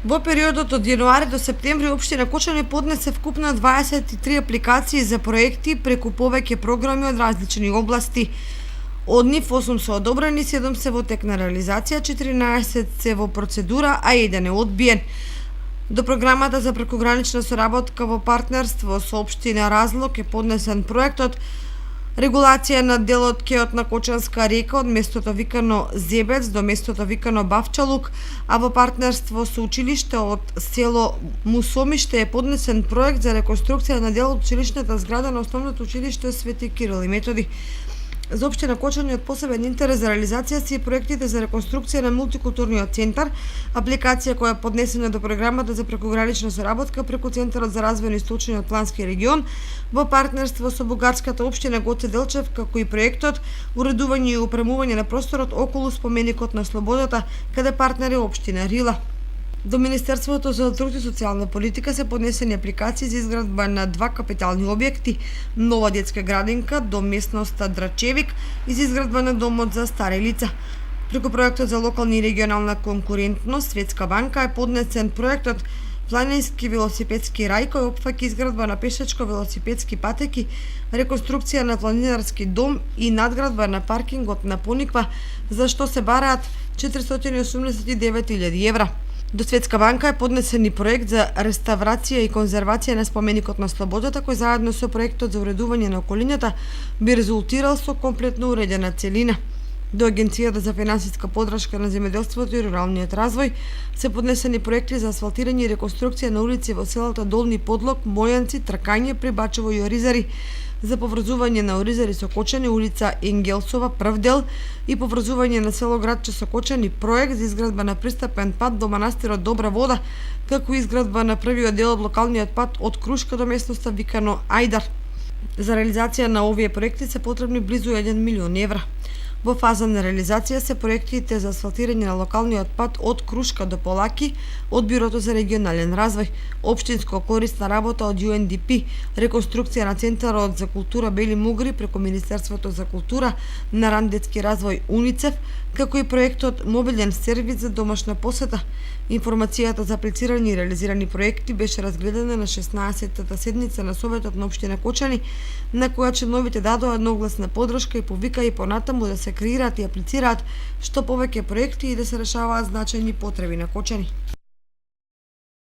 Во периодот од јануари до септември општина Кочани поднесе вкупно 23 апликации за проекти преку повеќе програми од различни области. Од нив 8 се одобрени, 7 се во тек на реализација, 14 се во процедура, а 1 е одбиен. До програмата за прекогранична соработка во партнерство со општина Разлог е поднесен проектот регулација на делот кеот на Кочанска река од местото викано Зебец до местото викано Бавчалук, а во партнерство со училиште од село Мусомиште е поднесен проект за реконструкција на дел од училишната зграда на основното училиште Свети Кирил и Методи. За општина Кочани од посебен интерес за реализација се проектите за реконструкција на мултикултурниот центар, апликација која е поднесена до програмата за прекогранична соработка преку Центарот за развој на Источниот плански регион во партнерство со бугарската општина Гоце Делчев, како и проектот уредување и опремување на просторот околу споменикот на Слободата, каде партнер е општина Рила. До Министерството за труд и социјална политика се поднесени апликации за изградба на 2 капитални објекти, нова детска градинка до местноста Драчевик и за изградба на домот за стари лица. Преку проектот за локална и регионална конкурентност Светска банка е поднесен проектот Планински велосипедски рај кој опфаќа изградба на пешачко-велосипедски патеки, реконструкција на планинарски дом и надградба на паркингот на Пониква, за што се бараат 489.000 евра. До Светска банка е поднесен и проект за реставрација и конзервација на споменикот на Слободата, кој заедно со проектот за уредување на околината би резултирал со комплетно уредена целина. До Агенцијата за финансиска поддршка на земјоделството и руралниот развој се поднесени проекти за асфалтирање и реконструкција на улици во селата Долни Подлог, Мојанци, Тракање, Прибачево и Оризари, за поврзување на Оризари со Кочани, улица Енгелсова, прв дел, и поврзување на село Градче со Кочани, проект за изградба на пристапен пат до манастирот Добра вода, како и изградба на првиот дел од локалниот пат од Крушка до местноста викано Ајдар. За реализација на овие проекти се потребни близу 1 милион евра. Во фаза на реализација се проектите за асфалтирање на локалниот пат од Крушка до Полаки од Бюрото за регионален развој, општинско корисна работа од UNDP, реконструкција на Центарот за култура Бели Мугри преку Министерството за култура, на ран детски развој УНИЦЕФ, како и проектот Мобилен сервис за домашна посета. Информацијата за аплицирани и реализирани проекти беше разгледана на 16-та седница на Советот на општина Кочани, на која членовите дадоа едногласна поддршка и повика и понатаму да се креираат и аплицираат што повеќе проекти и да се решаваат значајни потреби на Кочани.